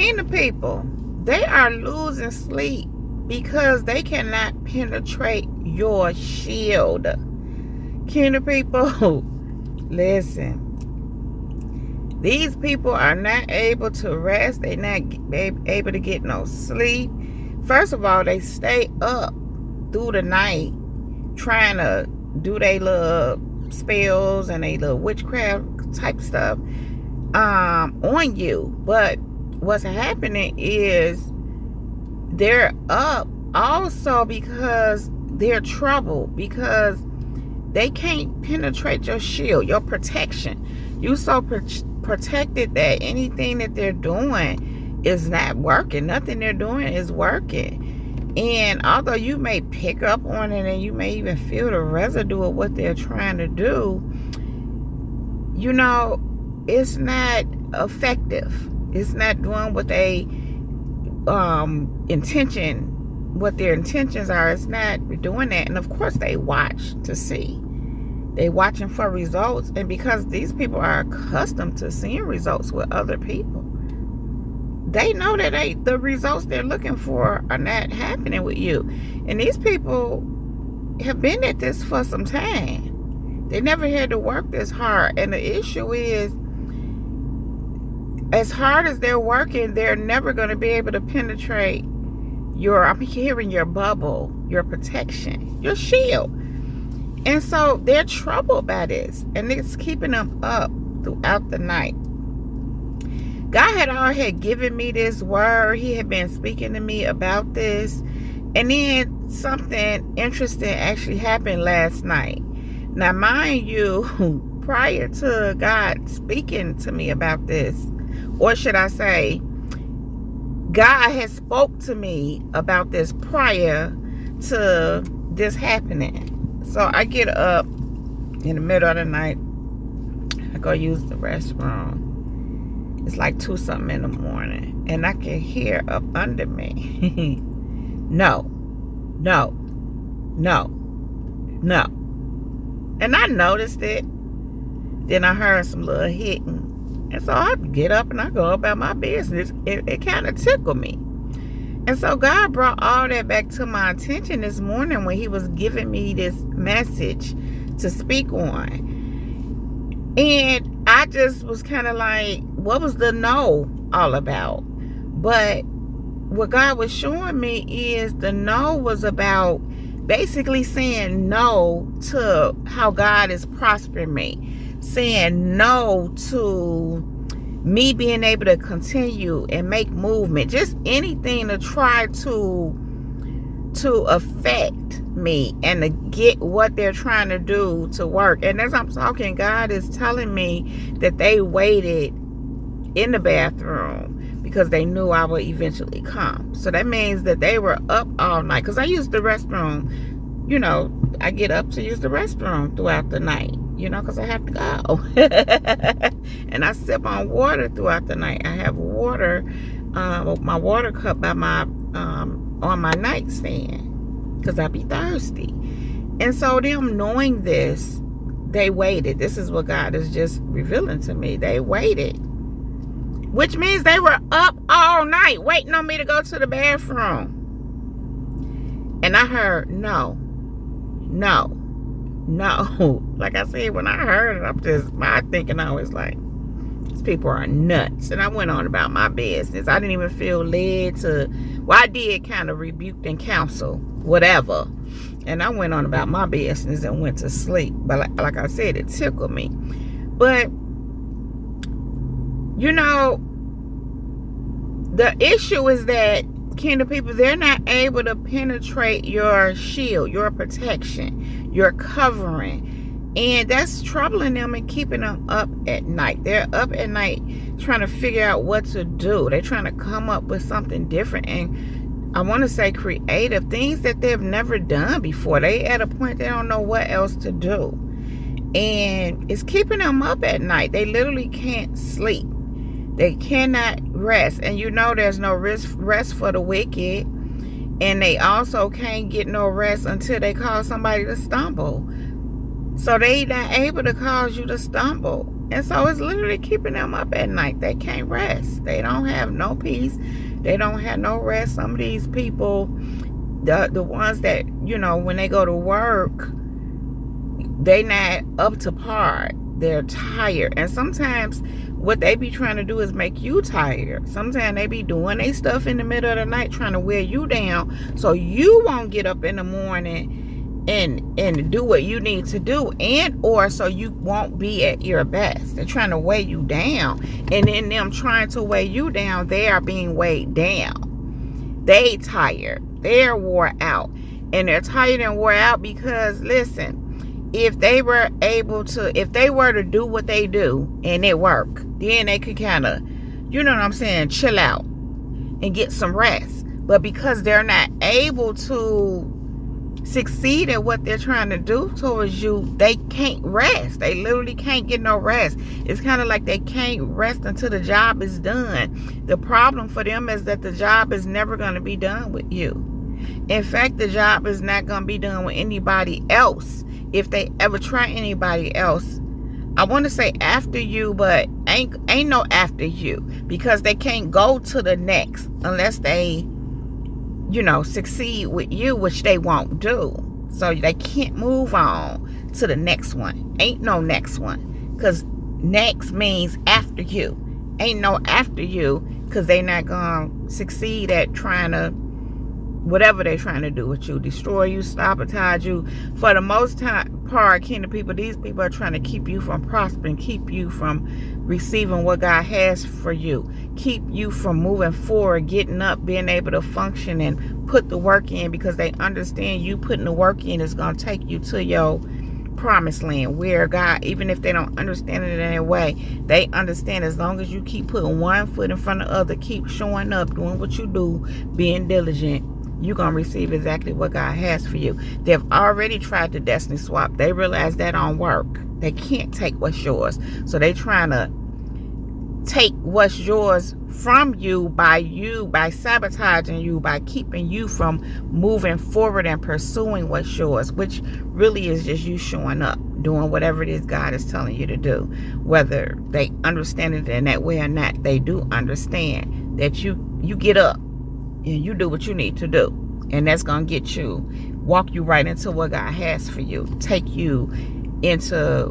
Kingdom people, they are losing sleep because they cannot penetrate your shield. Kingdom people, listen. These people are not able to rest. They're not able to get no sleep. First of all, they stay up through the night trying to do their little spells and their little witchcraft type stuff on you. But what's happening is they're up also because they're troubled, because they can't penetrate your shield, your protection. You so protected that anything that they're doing is not working. Nothing they're doing is working. And although you may pick up on it and you may even feel the residue of what they're trying to do, you know, it's not effective. It's not doing what they what their intentions are. It's not doing that. And of course they watch to see. They watching for results, and because these people are accustomed to seeing results with other people, they know that the results they're looking for are not happening with you. And these people have been at this for some time. They never had to work this hard. And the issue is, as hard as they're working, they're never going to be able to penetrate I'm hearing your bubble, your protection, your shield. And so they're troubled by this, and it's keeping them up throughout the night. God had already given me this word. He had been speaking to me about this. And then something interesting actually happened last night. Now, mind you, prior to God speaking to me about this, or should I say, God had spoke to me about this prior to this happening. So I get up in the middle of the night. I go use the restroom. It's like 2 something in the morning. And I can hear up under me. No. No. No. No. And I noticed it. Then I heard some little hitting. And so I get up and I go about my business. It kind of tickled me. And so God brought all that back to my attention this morning when he was giving me this message to speak on. And I just was kind of like, what was the no all about? But what God was showing me is the no was about basically saying no to how God is prospering me. Saying no to me being able to continue and make movement, just anything to try to affect me and to get what they're trying to do to work. And as I'm talking, God is telling me that they waited in the bathroom because they knew I would eventually come. So that means that they were up all night, because I use the restroom, you know, I get up to use the restroom throughout the night, you know, because I have to go. And I sip on water throughout the night. I have water, my water cup by my on my nightstand, because I be thirsty. And so them knowing this, they waited. This is what God is just revealing to me. They waited, which means they were up all night waiting on me to go to the bathroom. And I heard no. Like I said, when I heard it, my thinking always like, these people are nuts. And I went on about my business. I didn't even feel led to, well, I did kind of rebuke and counsel, whatever. And I went on about my business and went to sleep. But like I said, it tickled me. But, you know, the issue is that Kingdom people, they're not able to penetrate your shield, your protection, your covering. And that's troubling them and keeping them up at night. They're up at night trying to figure out what to do. They're trying to come up with something different. And I want to say creative, things that they've never done before. They at a point they don't know what else to do. And it's keeping them up at night. They literally can't sleep. They cannot rest. And you know there's no rest for the wicked. And they also can't get no rest until they cause somebody to stumble. So they not able to cause you to stumble. And so it's literally keeping them up at night. They can't rest. They don't have no peace. They don't have no rest. Some of these people, the ones that, you know, when they go to work, they not up to par. They're tired. And sometimes what they be trying to do is make you tired. Sometimes they be doing their stuff in the middle of the night trying to wear you down so you won't get up in the morning and do what you need to do, and or so you won't be at your best. They're trying to weigh you down, and in them trying to weigh you down, they are being weighed down. They tired, they're wore out, and they're tired and wore out because, listen, if they were to do what they do and it work, then they could kind of, you know what I'm saying, chill out and get some rest. But because they're not able to succeed at what they're trying to do towards you, they can't rest. They literally can't get no rest. It's kind of like they can't rest until the job is done. The problem for them is that the job is never going to be done with you. In fact, the job is not going to be done with anybody else. If they ever try anybody else, I want to say after you, but ain't no after you, because they can't go to the next unless they, you know, succeed with you, which they won't do. So they can't move on to the next one. Ain't no next one, because next means after you. Ain't no after you, because they not gonna succeed at trying to, whatever they're trying to do with you, destroy you, sabotage you. For the most part, kingdom people, these people are trying to keep you from prospering, keep you from receiving what God has for you, keep you from moving forward, getting up, being able to function and put the work in, because they understand you putting the work in is going to take you to your promised land, where God, even if they don't understand it in any way, they understand as long as you keep putting one foot in front of the other, keep showing up, doing what you do, being diligent, you're going to receive exactly what God has for you. They've already tried to destiny swap. They realize that don't work. They can't take what's yours. So they trying to take what's yours from you by sabotaging you, by keeping you from moving forward and pursuing what's yours, which really is just you showing up, doing whatever it is God is telling you to do. Whether they understand it in that way or not, they do understand that you get up and you do what you need to do, and that's gonna get you, walk you right into what God has for you, take you into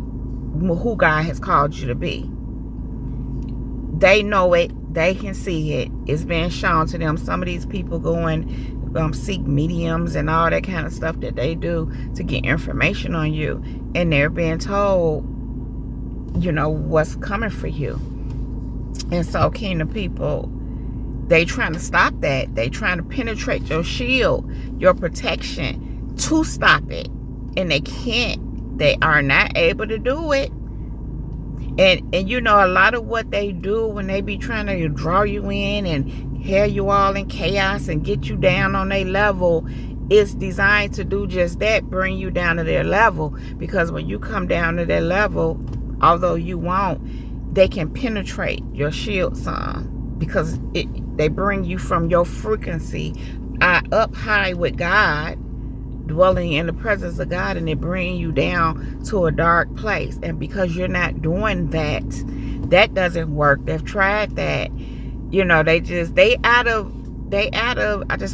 who God has called you to be. They know it, they can see it, it's being shown to them. Some of these people go and seek mediums and all that kind of stuff that they do to get information on you, and they're being told, you know, what's coming for you. And so, kingdom people, they trying to stop that. They trying to penetrate your shield, your protection, to stop it. And they can't. They are not able to do it. And you know, a lot of what they do when they be trying to draw you in and have you all in chaos and get you down on their level, is designed to do just that, bring you down to their level. Because when you come down to their level, although you won't, they can penetrate your shield some. Because they bring you from your frequency up high with God, dwelling in the presence of God, and they bring you down to a dark place. And because you're not doing that, that doesn't work. They've tried that. You know, I just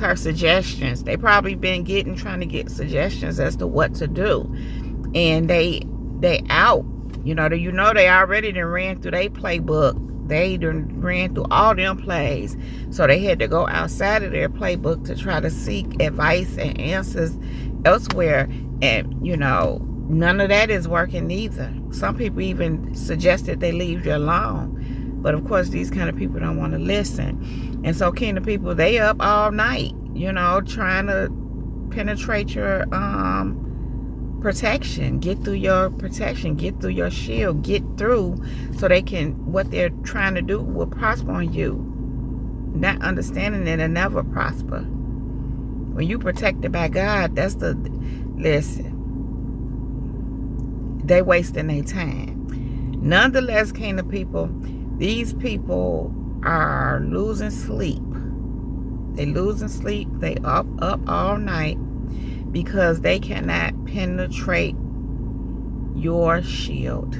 heard suggestions. They probably been trying to get suggestions as to what to do, and they out. You know, they already done ran through their playbook. They done ran through all them plays. So they had to go outside of their playbook to try to seek advice and answers elsewhere. And, you know, none of that is working either. Some people even suggested they leave you alone. But, of course, these kind of people don't want to listen. And so, kingdom people, they up all night, you know, trying to penetrate your protection, get through your protection, get through your shield, get through, so they can, what they're trying to do will prosper on you. Not understanding that it'll never prosper. When you protected by God, listen, they wasting their time. Nonetheless, kingdom people, these people are losing sleep. They losing sleep. They up all night, because they cannot penetrate your shield.